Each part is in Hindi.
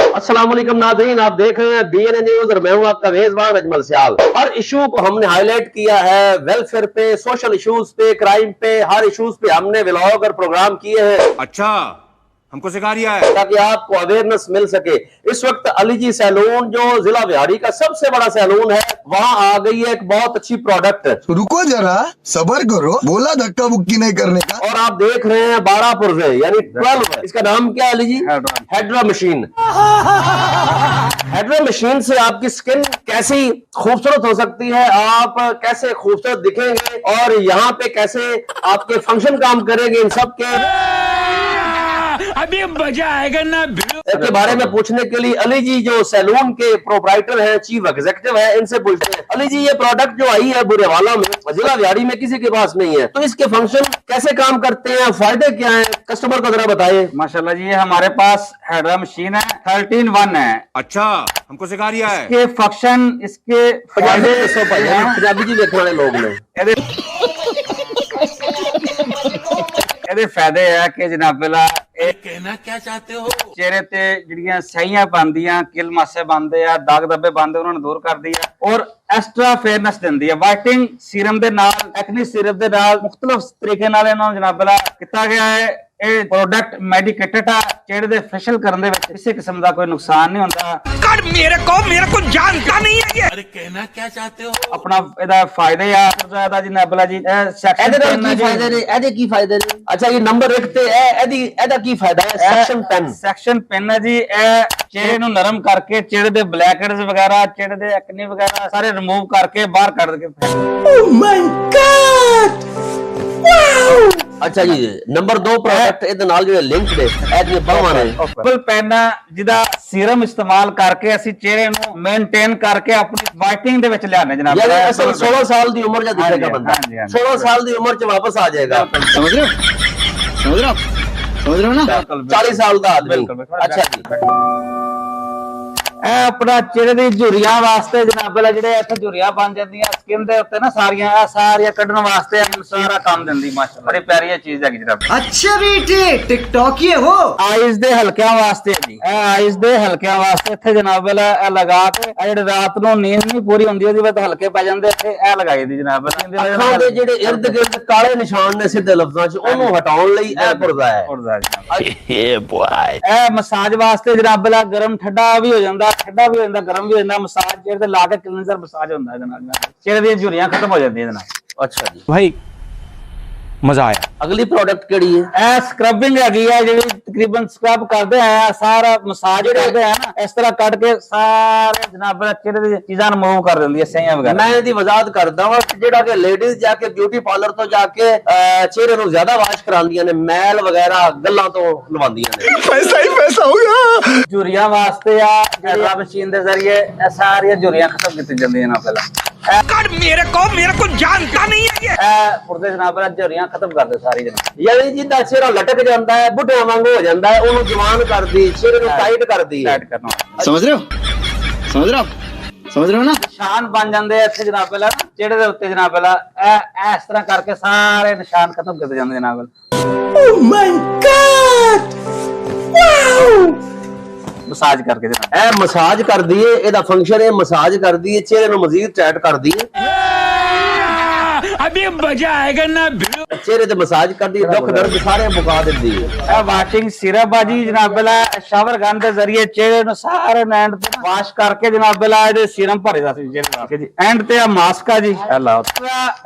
अस्सलाम वालेकुम नाज़रीन, आप देख रहे हैं BNA न्यूज और मैं हूं आपका मेजबान अजमल सियाल। हर इशू को हमने हाईलाइट किया है, वेलफेयर पे, सोशल इश्यूज पे, क्राइम पे, हर इश्यूज पे हमने व्लॉग और प्रोग्राम किए हैं। अच्छा, हमको सिखा रिया है ताकि आपको अवेयरनेस मिल सके। इस वक्त अली जी सैलून जो जिला बिहारी का सबसे बड़ा सैलून है, वहाँ आ गई है एक बहुत अच्छी प्रोडक्ट। रुको जरा, सबर करो, बोला धक्का बुक्की नहीं करने का। और आप देख रहे हैं 12 पुर्जे यानी 12। इसका नाम क्या है Ali ji? Hydra machine. Hydra machine से आपकी स्किन कैसी खूबसूरत हो सकती है, आप कैसे खूबसूरत दिखेंगे और यहाँ पे कैसे आपके फंक्शन काम करेंगे, इन सब के अभी मजा आएगा ना के बारे में पूछने के लिए अली जी जो सैलून के प्रोप्राइटर हैं, चीफ एग्जीक्यूटिव है, इनसे पूछते हैं। अली जी, ये प्रोडक्ट जो आई है बुरेवाला में, जिला बिहारी में किसी के पास नहीं है, तो इसके फंक्शन कैसे काम करते हैं, फायदे क्या हैं, कस्टमर को जरा बताइए। माशाल्लाह जी, ये हमारे पास हाइड्रा मशीन है, 13-1 है। अच्छा, हमको सिखा रिया है इसके फंक्शन, इसके फायदे पंजाबी जी देखने वाले लोग ने ਇਹਦੇ ਫਾਇਦੇ ਆ ਕਿ ਜਨਾਬ ਵਾਲਾ ਇਹ कहना क्या चाहते हो? ਚਿਹਰੇ ਤੇ ਜਿਹੜੀਆਂ ਸਹੀਆਂ ਬਣਦੀਆਂ, ਕਿਲ ਮਾਸੇ ਬਣਦੇ ਆ, ਦਾਗ ਧੱਬੇ ਬਣਦੇ, ਉਹਨਾਂ ਨੂੰ ਦੂਰ ਕਰਦੀ ਆ ਔਰ ਐਕਸਟਰਾ ਫੇਅਰਨੈਸ ਦਿੰਦੀ ਆ। ਵਾਈਟਿੰਗ ਸੀਰਮ ਦੇ ਨਾਲ, ਐਕਨੀ ਸਿਰਪ ਦੇ ਨਾਲ ਮੁxtਲਫ ਤਰੀਕੇ ਨਾਲ ਇਹਨਾਂ ਨੂੰ ਜਨਾਬ ਵਾਲਾ ਕੀਤਾ ਗਿਆ ਹੈ। ਇਹ ਪ੍ਰੋਡਕਟ ਮੈਡੀਕੇਟਡ ਆ, ਚਿਹਰੇ ਦੇ ਫੇਸ਼ੀਅਲ ਕਰਨ ਦੇ ਵਿੱਚ ਕਿਸੇ ਕਿਸਮ ਦਾ ਕੋਈ ਨੁਕਸਾਨ ਨਹੀਂ ਹੁੰਦਾ। कर मेरे को जानता नहीं है ये। अरे कहना क्या चाहते हो? ਆਪਣਾ ਇਹਦਾ ਫਾਇਦੇ ਆ ਜ਼ਿਆਦਾ ਜੀ ਨਬਲਾ ਜੀ। ਇਹ ਸੈਕਸ਼ਨ ਇਹਦੇ ਕੀ ਫਾਇਦੇ ਨੇ, ਇਹਦੇ ਕੀ ਫਾਇਦੇ ਨੇ? ਅੱਛਾ, ਇਹ ਨੰਬਰ 1 ਤੇ ਇਹਦਾ ਕੀ ਫਾਇਦਾ ਹੈ? ਸੈਕਸ਼ਨ 10 ਸੈਕਸ਼ਨ ਪੈਨ ਹੈ ਜੀ। ਇਹ ਚਿਹਰੇ ਨੂੰ ਨਰਮ ਕਰਕੇ, ਚਿਹਰੇ ਦੇ ਬਲੈਕਹੈਡਸ ਵਗੈਰਾ, ਚਿਹਰੇ ਦੇ ਐਕਨੇ ਵਗੈਰਾ ਸਾਰੇ ਰਿਮੂਵ ਕਰਕੇ ਬਾਹਰ ਕੱਢ ਕੇ। Oh my God! Wow! ਅੱਛਾ ਜੀ, ਨੰਬਰ 2 ਪ੍ਰੋਡਕਟ ਇਹਦੇ ਨਾਲ ਜਿਹੜੇ ਲਿੰਕ ਨੇ, ਇਹਦੀਆਂ ਬਾਹਾਂ ਨੇ। ਐਪਲ ਪੈਨ ਜਿਹਦਾ ਸੀਰਮ ਇਸਤੇਮਾਲ ਕਰਕੇ ਅਸੀਂ ਚਿਹਰੇ ਨੂੰ ਮੇਨਟੇਨ ਕਰਕੇ ਆਪਣੀ ਵਾਈਟਿੰਗ ਦੇ ਵਿੱਚ ਲਿਆਣੇ ਜਨਾਬ। ਯਾਨੀ ਅਸਲ 16 ਸਾਲ ਦੀ ਉਮਰ ਜਦ ਦਿਖੇਗਾ ਬੰਦਾ, 16 ਸਾਲ ਦੀ ਉਮਰ ਚ ਵਾਪਸ ਆ ਜਾਏਗਾ। समझ रहे हो ना? 40 ਸਾਲ ਦਾ ਆਦਮੀ। ਅੱਛਾ ਜੀ, ਇਹ ਆਪਣਾ ਚਿਹਰੇ ਦੀ ਝੁਰੀਆਂ ਵਾਸਤੇ ਜਨਾਬ ਵਾਲਾ, ਜਿਹੜੇ ਇੱਥੇ ਝੁਰੀਆਂ ਬਣ ਜਾਂਦੀਆਂ ਸਕਿਨ ਦੇ ਉੱਤੇ ਨਾ, ਸਾਰੀਆਂ ਕੱਢਣ ਵਾਸਤੇ ਸਾਰਾ ਕੰਮ ਦਿੰਦੀ। ਮਾਸ਼ਾਅੱਲਾ, ਬੜੀ ਪਿਆਰੀ ਚੀਜ਼ ਹੈਗੀ ਜਨਾਬ। अच्छा बेटे, टिकटॉक ये हो। ਆਈਜ਼ ਦੇ ਹਲਕਿਆਂ ਵਾਸਤੇ ਜੀ, ਇਹ ਆਈਜ਼ ਦੇ ਹਲਕਿਆਂ ਵਾਸਤੇ ਇੱਥੇ ਜਨਾਬ ਵਾਲਾ ਇਹ ਲਗਾ ਕੇ, ਇਹ ਜਿਹੜੇ ਰਾਤ ਨੂੰ ਨੀਂਦ ਨਹੀਂ ਪੂਰੀ ਹੁੰਦੀ ਉਹਦੀ ਵਜ੍ਹਾ ਹਲਕੇ ਪੈ ਜਾਂਦੇ, ਇੱਥੇ ਇਹ ਲਗਾਈ ਦੀ ਜਨਾਬ ਵਾਲਾ। ਅੱਖਾਂ ਦੇ ਜਿਹੜੇ ਇਰਦ ਗਿਰਦ ਕਾਲੇ ਨਿਸ਼ਾਨ ਨੇ, ਸਿੱਧੇ ਲਫ਼ਜ਼ਾਂ ਚ ਉਹਨੂੰ ਹਟਾਉਣ ਲਈ ਇਹ ਪੁਰਜ਼ਾ ਹੈ। ਇਹ ਮਸਾਜ ਵਾਸਤੇ ਜਨਾਬ ਵਾਲਾ, ਗਰਮ ਠੰਡਾ ਵੀ ਹੋ ਜਾਂਦਾ, ਠੰਡਾ ਵੀ ਹੋ ਜਾਂਦਾ, ਗਰਮ ਵੀ ਹੋ ਜਾਂਦਾ। ਮਸਾਜ ਚਿਹਰੇ ਤੇ ਲਾ ਕੇ ਕਲੀਨਜ਼ਰ ਮਸਾਜ ਹੁੰਦਾ ਇਹਦੇ ਨਾਲ, ਚਿਹਰੇ ਦੀਆਂ ਝੁਰੀਆਂ ਖਤਮ ਹੋ ਜਾਂਦੀਆਂ ਇਹਦੇ ਨਾਲ। ਅੱਛਾ ਜੀ भाई मजा आया। ਅਗਲੀ ਪ੍ਰੋਡਕਟ ਕਿਹੜੀ ਹੈ? ਇਹ ਸਕਰਬਿੰਗ ਹੈਗੀ ਹੈ, ਜਿਹੜੀ ਤਕਰੀਬਨ ਸਕਰਬ ਕਰਦੇ ਆ, ਸਾਰਾ ਮਸਾਜ ਕਰਦੇ ਆ ਨਾ, ਇਸ ਤਰ੍ਹਾਂ ਕੱਢ ਕੇ ਸਾਰੇ ਜਨਾਬ ਚਿਹਰੇ ਦੀ ਚੀਜ਼ਾਂ ਰਿਮੂਵ ਕਰ ਦਿੰਦੀ ਹੈ, ਸਹੀਆਂ ਵਗੈਰਾ। ਮੈਂ ਇਹਦੀ ਵਜ਼ਾਹਤ ਕਰਦਾ ਹਾਂ ਕਿ ਜਿਹੜਾ ਕਿ ਲੇਡੀਜ਼ ਜਾ ਕੇ ਬਿਊਟੀ ਪਾਰਲਰ ਤੋਂ ਜਾ ਕੇ ਚਿਹਰੇ ਨੂੰ ਜ਼ਿਆਦਾ ਵਾਸ਼ ਕਰਾਉਂਦੀਆਂ ਨੇ, ਮੈਲ ਵਗੈਰਾ ਗੱਲਾਂ ਤੋਂ ਲਵਾਉਂਦੀਆਂ ਨੇ। पैसा ही पैसा होगा। ਝੁਰੀਆਂ ਵਾਸਤੇ ਆ, ਜਿਹੜੀ ਮਸ਼ੀਨ ਦੇ ਜ਼ਰੀਏ ਇਹ ਸਾਰੀਆਂ ਝੁਰੀਆਂ ਖਤਮ ਕੀਤੀ ਜਾਂਦੀਆਂ ਨਾ। ਪਹਿਲਾਂ कर मेरे को जानता नहीं है ये। ਇਹ ਪੁਰਦੇ ਜਨਾਬ ਝੁਰੀਆਂ ਖਤਮ ਕਰਦੇ ਸਾਰੀ ਜਨਾਬ। ਯਾਨੀ ਜਿੱਦਾਂ ਚਿਹਰਾ ਲਟਕ ਜਾਂਦਾ ਹੈ, ਬੁੱਢਿਆਂ ਵਾਂਗੂ ਹੋ ਜਾਂਦਾ ਹੈ, ਉਹਨੂੰ ਜਵਾਨ ਕਰਦੀ, ਚਿਹਰੇ ਨੂੰ ਟਾਈਟ ਕਰਦੀ ਹੈ। ਐਡ ਕਰਨਾ समझ रहे हो? समझ रहे हो ना? ਨਿਸ਼ਾਨ ਬਣ ਜਾਂਦੇ ਆ ਇੱਥੇ ਜਨਾਬ ਪਹਿਲਾਂ ਚਿਹਰੇ ਦੇ ਉੱਤੇ ਜਨਾਬ ਪਹਿਲਾਂ ਇਹ ਇਸ ਤਰ੍ਹਾਂ ਕਰਕੇ ਸਾਰੇ ਨਿਸ਼ਾਨ ਖਤਮ ਕਰਦੇ ਜਾਂਦੇ ਜਨਾਬ। Oh my God! Wow! Massage ਕਰਕੇ ਜਨਾਬ। ਇਹ ਮਸਾਜ ਕਰਦੀ ਹੈ, ਇਹਦਾ ਫੰਕਸ਼ਨ ਹੈ ਮਸਾਜ ਕਰਦੀ ਹੈ, ਚਿਹਰੇ ਨੂੰ ਮਜ਼ੀਦ ਟਾਈਟ ਕਰਦੀ ਹੈ। अभी मजा आएगा ना। ਚਿਹਰੇ ਤੇ ਮਸਾਜ ਕਰਦੀ ਹੈ, ਦੁੱਖ ਦਰਦ ਸਾਰੇ ਮੁਕਾ ਦਿੰਦੀ ਹੈ। ਇਹ ਵਾਸ਼ਿੰਗ ਸਿਰਪ ਆ ਜੀ ਜਨਾਬ ਪਹਿਲਾਂ, ਸ਼ਾਵਰ ਗਨ ਦੇ ਜ਼ਰੀਏ ਚਿਹਰੇ ਨੂੰ ਸਾਰੇ ਐਂਡ ਤੇ ਵਾਸ਼ ਕਰਕੇ ਜਨਾਬ ਪਹਿਲਾਂ ਇਹਦੇ ਸੀਰਮ ਭਰੇ ਦਾ ਸੀ ਚਿਹਰੇ ਜੀ। ਐਂਡ ਤੇ ਆ ਮਾਸਕ ਆ ਜੀ, ਇਹ ਲਾਓ।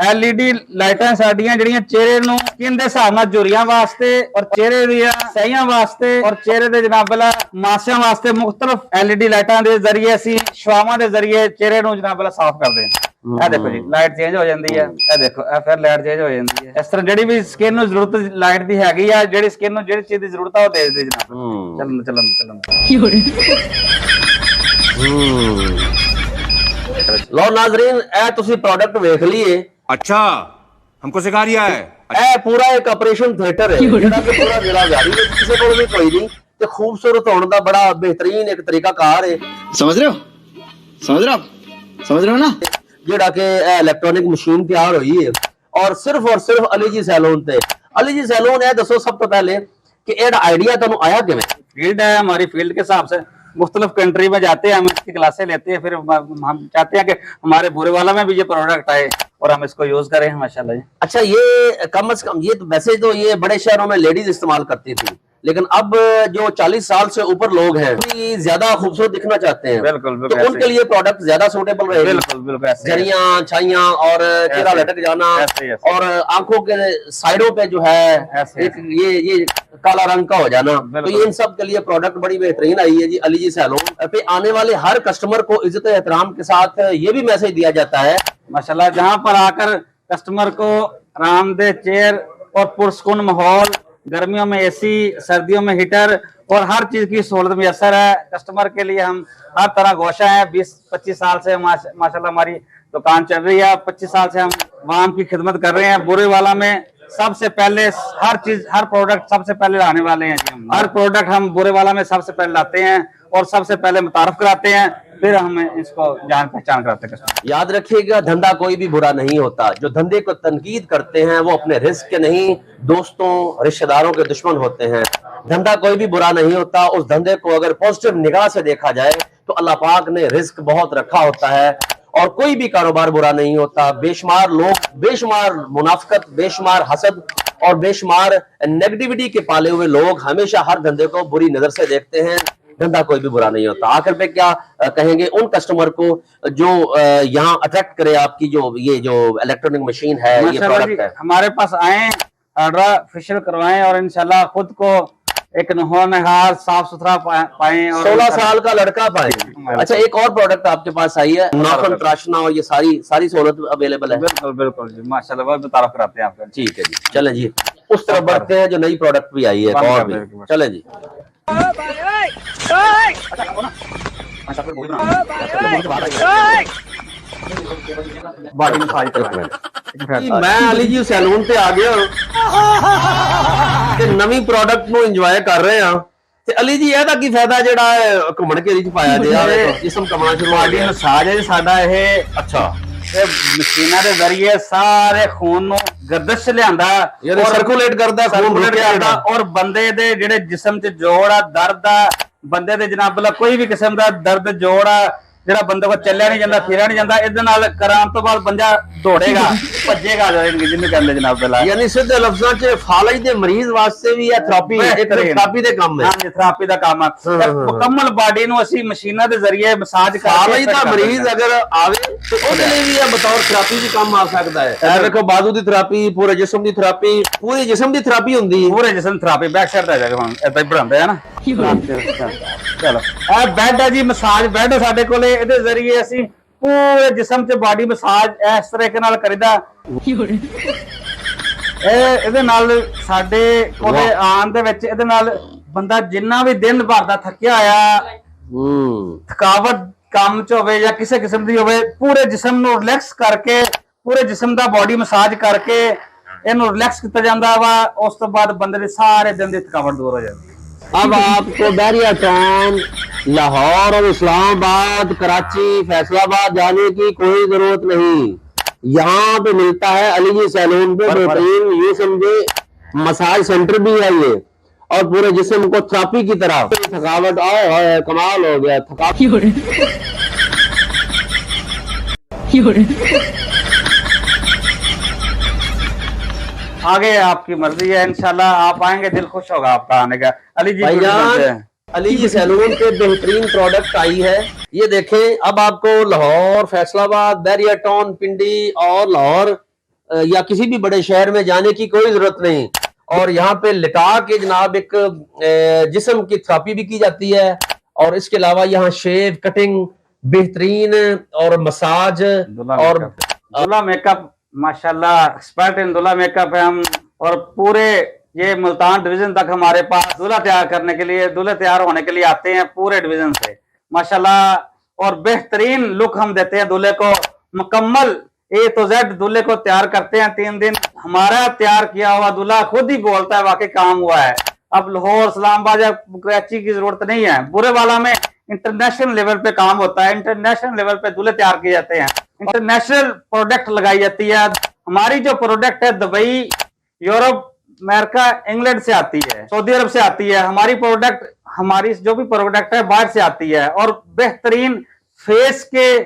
LED ਲਾਈਟਾਂ ਸਾਡੀਆਂ ਜਿਹੜੀਆਂ ਚਿਹਰੇ ਨੂੰ ਸਕਿਨ ਦੇ ਹਿਸਾਬ ਨਾਲ ਝੁਰੀਆਂ ਵਾਸਤੇ ਔਰ ਚਿਹਰੇ ਦੀਆਂ ਸਹੀਆਂ ਵਾਸਤੇ ਔਰ ਚਿਹਰੇ ਦੇ ਜਨਾਬ ਪਹਿਲਾਂ ਮਾਸਿਆਂ ਵਾਸਤੇ ਮੁxtਲਫ LED ਲਾਈਟਾਂ ਦੇ ਜ਼ਰੀਏ ਅਸੀਂ ਸ਼ਵਾਵਾਂ ਦੇ ਜ਼ਰੀਏ ਚਿਹਰੇ ਨੂੰ ਜਨਾਬ ਪਹਿਲਾਂ ਸਾਫ਼ ਕਰਦੇ ਹਾਂ। ਇਹ ਦੇਖੋ ਜੀ, ਲਾਈਟ ਚੇਂਜ ਹੋ ਜਾਂਦੀ ਹੈ, ਇਹ ਦੇਖੋ ਇਹ ਫਿਰ ਲਾਈਟ ਚੇਂਜ ਹੋ ਜਾਂਦੀ ਹੈ। ਇਸ ਤਰ੍ਹਾਂ ਜਿਹੜੀ ਵੀ ਸਕਿਨ ਨੂੰ ਜ਼ਰੂਰਤ ਲਾਈਟ ਦੀ ਹੈਗੀ ਆ, ਜਿਹੜੀ ਸਕਿਨ ਨੂੰ ਜਿਹੜੀ ਚੀਜ਼ ਦੀ ਜ਼ਰੂਰਤ ਆ ਉਹ ਦੇ ਦੇ ਜਨਾਬ। ਚੱਲਣ ਲਓ ਨਾਜ਼ਰੀਨ, ਇਹ ਤੁਸੀਂ ਪ੍ਰੋਡਕਟ ਵੇਖ ਲਈਏ। अच्छा, हमको सिखा रिया है। ਇਹ ਪੂਰਾ ਇੱਕ ਆਪਰੇਸ਼ਨ ਥੀਏਟਰ ਹੈ, ਜਿਹੜਾ ਕਿ ਪੂਰਾ ਜ਼ਿਲ੍ਹਾ ਬਿਹਾਰੀ ਵਿੱਚ ਕਿਸੇ ਕੋਲ ਵੀ ਕੋਈ ਨਹੀਂ, ਤੇ ਖੂਬਸੂਰਤ ਹੋਣ ਦਾ ਬੜਾ ਬਿਹਤਰੀਨ ਇੱਕ ਤਰੀਕਾਕਾਰ ਹੈ। समझ रहे हो ना? ਜਿਹੜਾ ਕਿ ਇਲੈਕਟ੍ਰੋਨਿਕ ਮਸ਼ੀਨ ਤਿਆਰ ਹੋਈ ਹੈ ਔਰ ਸਿਰਫ ਅਲੀ ਜੀ ਸੈਲੂਨ ਤੇ। अली जी सैलून है, दसो सब तो पहले कि एड आइडिया तुहानू आया किवें? फील्ड है हमारी, फील्ड के हिसाब से मुख्तलिफ कंट्री में जाते हैं, हम इसकी क्लासें लेते हैं, फिर हम चाहते हैं कि हमारे बुरे वाला में भी ये प्रोडक्ट आए और हम इसको यूज करें माशाल्लाह जी। अच्छा, ये कम से कम, ये तो वैसे तो ये बड़े शहरों में लेडीज इस्तेमाल करती थी, लेकिन अब जो 40 साल से ऊपर लोग हैं वो ज्यादा खूबसूरत दिखना चाहते हैं। बिल्कुल, तो उनके लिए प्रोडक्ट ज्यादा सूटेबल रहेगा। बिल्कुल बिल्कुल ऐसे ही। झरियां, छाइयां और चेहरा लटक जाना ऐसे ही, ऐसे ही। और आंखों के साइडों पे जो है ऐसे एक ये काला रंग का हो जाना, तो बिल्कुल। ये इन सब के लिए प्रोडक्ट बड़ी बेहतरीन आई है जी। अली जी सैलून पे आने वाले हर कस्टमर को इज्जत एहतराम के साथ ये भी मैसेज दिया जाता है माशाल्लाह, जहाँ पर आकर कस्टमर को आरामदेह चेयर और पुरसुकून माहौल, गर्मियों में एसी, सर्दियों में हीटर और हर चीज की सहूलत मैसर है कस्टमर के लिए। हम हर तरह गोशा है, 20-25 साल से माशाल्लाह हमारी दुकान चल रही है। 25 साल से हम वाम की खिदमत कर रहे हैं। बुरे वाला में सबसे पहले हर चीज, हर प्रोडक्ट सबसे पहले लाने वाले हैं जी। हम हर प्रोडक्ट हम बुरे वाला में सबसे पहले लाते हैं और सबसे पहले मुतारफ कराते हैं, फिर हम इसको जान पहचान कराते हैं। याद रखिएगा, धंधा कोई भी बुरा नहीं होता। जो धंधे को तनकीद करते हैं वो अपने रिस्क के नहीं, दोस्तों रिश्तेदारों के दुश्मन होते हैं। धंधा कोई भी बुरा नहीं होता। उस धंधे को अगर पॉजिटिव निगाह से देखा जाए तो अल्लाह पाक ने रिस्क बहुत रखा होता है और कोई भी कारोबार बुरा नहीं होता। बेशुमार लोग, बेशुमार मुनाफिकत, बेशुमार हसद और बेशुमार नेगेटिविटी के पाले हुए लोग हमेशा हर धंधे को बुरी नजर से देखते हैं। धंधा कोई भी बुरा नहीं होता। आखिर पे क्या कहेंगे उन कस्टमर को जो यहाँ अट्रैक्ट करे आपकी ये जो इलेक्ट्रॉनिक मशीन है, ये प्रोडक्ट है? हमारे पास आए, ऑर्डर फेशियल करवाएं और इंशाल्लाह खुद को एक नहार साफ सुथरा पाएं और 16 साल का लड़का पाए। अच्छा, एक और प्रोडक्ट आपके पास आई है, नाखून तराशना और ये सारी सहूलत अवेलेबल है? बिल्कुल बिल्कुल जी, माशाल्लाह बहुत तारीफ कराते हैं आपका। ठीक है जी, चलें जी उस तरफ बढ़ते हैं जो नई प्रोडक्ट भी आई है और भी। चलें जी। बॉडी मसाज मैं अली जी सैलून पे आ गया ते नवी प्रोडक्ट ਨੂੰ ਇੰਜੋਏ ਕਰ ਰਹੇ ਆ ਤੇ ਅਲੀ ਜੀ ਇਹਦਾ ਕੀ ਫਾਇਦਾ ਜਿਹੜਾ ਘੁੰਮਣ ਘੇਰੀ ਚ ਪਾਇਆ ਜੇ ਜਿਸਮ ਕਮਾਣਾ ਸ਼ੁਰੂ ਹੋ ਗਿਆ? ਮਸਾਜ ਹੈ ਸਾਡਾ ਇਹ। ਅੱਛਾ, ਇਹ ਮਸ਼ੀਨਾਂ ਦੇ ਜ਼ਰੀਏ ਸਾਰੇ ਖੂਨ ਨੂੰ ਗਰਦਸ਼ ਲਿਆਂਦਾ ਯਾਨੀ ਸਰਕੂਲੇਟ ਕਰਦਾ, ਖੂਨ ਕਰਦਾ ਔਰ ਬੰਦੇ ਦੇ ਜਿਹੜੇ ਜਿਸਮ 'ਚ ਜੋੜ ਆ, ਦਰਦ ਆ, ਬੰਦੇ ਦੇ ਜਨਾਬ ਅੱਲਾ ਕੋਈ ਵੀ ਕਿਸਮ ਦਾ ਦਰਦ ਜੋੜ ਆ, ਜਿਹੜਾ ਬੰਦੇ ਕੋ ਚੱਲਿਆ ਨਹੀਂ ਜਾਂਦਾ, ਫਿਰਿਆ ਨਹੀਂ ਜਾਂਦਾ, ਇਹਦੇ ਨਾਲ ਕਰਾਉਣ ਤੋਂ ਬਾਅਦ ਬੰਦਾ ਦੌੜੇਗਾ, ਭੱਜੇਗਾ, ਜਿੰਨੇ ਕਹਿੰਦੇ ਜਨਾਬ ਅੱਲਾ। ਯਾਨੀ ਸਿੱਧੇ ਲਫ਼ਜ਼ਾਂ 'ਚ ਫਾਲਜ ਦੇ ਮਰੀਜ਼ ਵਾਸਤੇ ਵੀ ਇਹ ਥੈਰੇਪੀ, ਇੱਕ ਥੈਰੇਪੀ ਦੇ ਕੰਮ ਹੈ। ਹਾਂਜੀ, ਥੈਰੇਪੀ ਦਾ ਕੰਮ ਆ। ਮੁਕੰਮਲ ਬਾਡੀ ਨੂੰ ਅਸੀਂ ਮਸ਼ੀਨਾਂ ਦੇ ਜ਼ਰੀਏ ਮਸਾਜ ਕਰਕੇ ਫਾਲਜ ਦਾ ਮਰੀਜ਼ ਅਗਰ ਆਵੇ ਤੇ ਉਹਦੇ ਲਈ ਵੀ ਇਹ ਬਤੌਰ ਥੈਰੇਪੀ ਵੀ ਕੰਮ ਆ ਸਕਦਾ ਹੈ। ਇਹ ਦੇਖੋ, ਬਾਜ਼ੂ ਦੀ ਥੈਰੇਪੀ, ਪੂਰੇ ਜਿਸਮ ਦੀ ਥੈਰੇਪੀ, ਪੂਰੀ ਜਿਸਮ ਦੀ ਥੈਰੇਪੀ ਹੁੰਦੀ ਹੈ। ਪੂਰੇ ਜਿਸਮ ਥੈਰੇਪੀ ਬੈਕ ਸਾਈਡ ਤੇ ਜਾਏਗਾ, ਹੁਣ ਇਦਾਂ ਹੀ ਬਣਾਉਂਦੇ ਆ ਨਾ। ਚਲੋ, ਇਹ ਬੈੱਡ ਹੈ ਜੀ, ਮਸਾਜ ਬੈੱਡ ਸਾਡੇ ਕੋਲੇ। ਇਹਦੇ ਜ਼ਰੀਏ ਅਸੀਂ ਪੂਰੇ ਜਿਸਮ 'ਚ ਬਾਡੀ ਮਸਾਜ ਇਸ ਤਰੀਕੇ ਨਾਲ ਕਰੀਦਾ। ਇਹਦੇ ਨਾਲ ਸਾਡੇ ਕੋਲੇ ਆਉਣ ਦੇ ਵਿੱਚ ਇਹਦੇ ਨਾਲ ਬੰਦਾ ਜਿੰਨਾ ਵੀ ਦਿਨ ਭਰ ਦਾ ਥੱਕਿਆ ਆਇਆ, ਥਕਾਵਟ ਕੰਮ 'ਚ ਹੋਵੇ ਜਾਂ ਕਿਸੇ ਕਿਸਮ ਦੀ ਹੋਵੇ, ਪੂਰੇ ਜਿਸਮ ਨੂੰ ਰਿਲੈਕਸ ਕਰਕੇ, ਪੂਰੇ ਜਿਸਮ ਦਾ ਬਾਡੀ ਮਸਾਜ ਕਰਕੇ ਇਹਨੂੰ ਰਿਲੈਕਸ ਕੀਤਾ ਜਾਂਦਾ ਵਾ। ਉਸ ਤੋਂ ਬਾਅਦ ਬੰਦੇ ਦੇ ਸਾਰੇ ਦਿਨ ਦੀ ਥਕਾਵਟ दूर हो जाती है। अब आपको बैरिया टाउन, लाहौर और इस्लामाबाद, कराची, फैसलाबाद जाने की कोई जरूरत नहीं। यहाँ पे मिलता है अली जी सैलून पे बेहतरीन, ये समझे मसाज सेंटर भी है ये, और पूरे जिस्म को थेरेपी की तरह। थकावट आए कमाल हो गया, आगे आपकी मर्जी है, इंशाल्लाह आप आएंगे, दिल खुश होगा आपका आने का। अली जी भाईजान, अली जी सैलून पे बेहतरीन प्रोडक्ट आई है। ये देखें, अब आपको लाहौर, फैसलाबाद, बैरिया टाउन, पिंडी और लाहौर या किसी भी बड़े शहर में जाने की कोई जरूरत नहीं। और यहाँ पे लिटा के जनाब एक जिस्म की थेरेपी भी की जाती है, और इसके अलावा यहाँ शेव, कटिंग बेहतरीन और मसाज और दूल्हा मेकअप, माशाल्लाह एक्सपर्ट इन दूल्हा मेकअप है हम। और पूरे ये मुल्तान डिवीजन तक हमारे पास दूल्हा तैयार करने के लिए, दूल्हे तैयार होने के लिए आते हैं पूरे डिवीजन से माशाल्लाह। और बेहतरीन लुक हम देते हैं दूल्हे को, मुकम्मल A to Z दूल्हे को तैयार करते हैं 3 दिन। हमारा तैयार किया हुआ दूल्हा खुद ही बोलता है वाकई काम हुआ है। अब लाहौर, इस्लामाबाद या कराची की जरूरत नहीं है। बुरे वाला में इंटरनेशनल लेवल पे काम होता है, इंटरनेशनल लेवल पे दूल्हे तैयार किए जाते हैं, इंटरनेशनल प्रोडक्ट लगाई जाती है। हमारी जो प्रोडक्ट है दुबई, यूरोप अमेरिका, इंग्लैंड से आती है, सऊदी अरब से आती है। हमारी जो भी प्रोडक्ट है बाहर से आती है, और बेहतरीन फेस के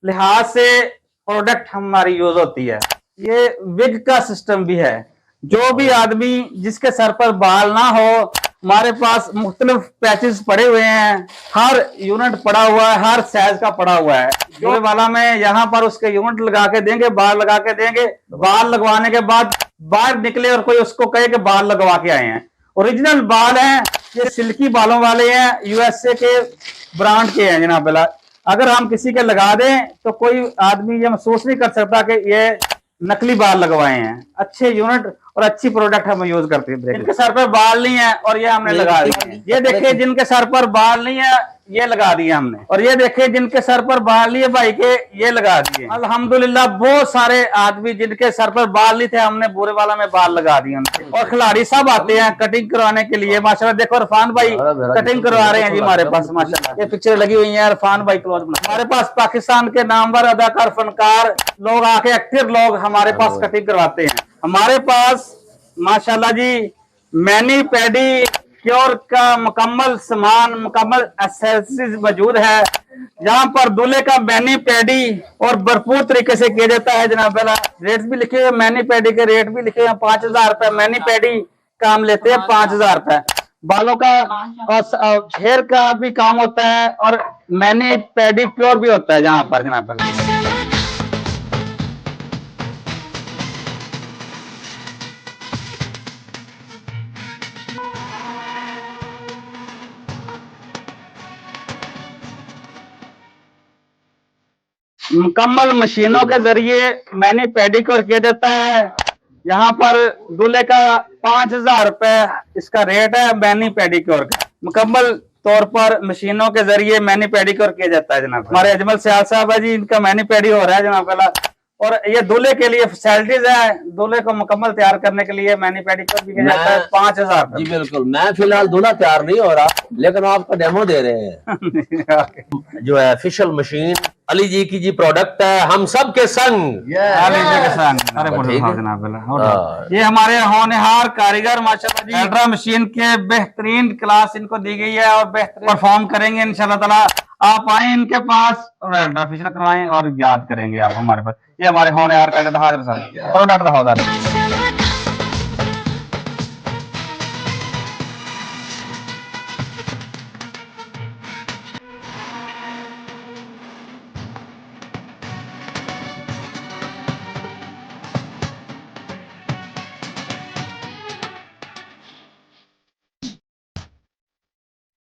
लिहाज से प्रोडक्ट हमारी यूज होती है। ये विग का सिस्टम भी है। जो भी आदमी जिसके सर पर बाल ना हो, हमारे पास मुख्तलिफ पैचेस पड़े हुए हैं, हर यूनिट पड़ा हुआ है, हर साइज का पड़ा हुआ है। जो वाला में यहाँ पर उसके यूनिट लगा के देंगे, बाल लगा के देंगे। बाल लगवाने के बाद बाहर निकले और कोई उसको कहे कि बाल लगवा के आए हैं, ओरिजिनल बाल हैं, ये सिल्की बालों वाले हैं, यूएसए के ब्रांड के हैं जनाब बिला। अगर हम किसी के लगा दें तो कोई आदमी ये महसूस नहीं कर सकता कि ये नकली बाल लगवाए हैं। अच्छे यूनिट और अच्छी प्रोडक्ट हम यूज करते हैं। जिनके सर पर बाल नहीं है और ये हमने लगा दिए। ये देखिए जिनके सर पर बाल नहीं है, ये लगा दिए हमने। और ये देखिए जिनके सर पर बाल नहीं है भाई के, ये लगा दिए। अल्हम्दुलिल्लाह बहुत सारे आदमी जिनके सर पर बाल नहीं थे, हमने बुरे वाला में बाल लगा दिए उनके। और खिलाड़ी सब आते हैं कटिंग करवाने के लिए। माशाल्लाह देखो इरफान भाई कटिंग करवा रहे हैं जी हमारे पास। माशाल्लाह ये पिक्चर लगी हुई है, इरफान भाई क्लोज बना। हमारे पास पाकिस्तान के नामवर अदाकार, फनकार लोग आके, एक्टर लोग हमारे पास कटिंग करवाते हैं। हमारे पास माशाल्लाह जी मैनी पेडी क्योर का मुकम्मल सामान, मुकम्मल एक्सेसरीज मौजूद है। यहाँ पर दूल्हे का मैनी पेडी और भरपूर तरीके से किया जाता है जनाब। रेट भी लिखे हुए, मैनी पेडी के रेट भी लिखे हुए 5000 रुपए। मैनी पेडी काम लेते हैं 5000 रुपए। बालों का और हेयर का भी काम होता है, और मैनी पेडी प्योर भी होता है जहाँ पर जनाब। मुकम्मल मशीनों के जरिए मैनी पेडिक्योर किया जाता है। यहाँ पर दूल्हे का 5000 रुपए इसका रेट है मैनी पेडिक्योर का। मुकम्मल तौर पर मशीनों के जरिए मैनी पेडिक्योर किया जाता है जनाब। हमारे अजमल सियाल साहब है जी, इनका मैनी पेडी हो रहा है जनाब। और ये दूल्हे के लिए फैसिलिटीज है। दूल्हे को मुकम्मल तैयार करने के लिए मैनी पेडिक्योर भी किया जाता है 5000। जी बिल्कुल। मैं फिलहाल दूल्हा तैयार नहीं हो रहा, लेकिन आपका डेमो दे रहे हैं। जो है ऑफिशियल मशीन अली जी की जी प्रोडक्ट है, हम सब के संग। ये हमारे होनहार कारीगर माशाल्लाह जी, अल्ट्रा मशीन के बेहतरीन क्लास इनको दी गई है और बेहतरीन परफॉर्म करेंगे इंशाल्लाह ताला। आप आए इनके पास और अल्ट्रा फेशियल करवाएं और याद करेंगे आप हमारे पास। ये हमारे होनहार कारीगर।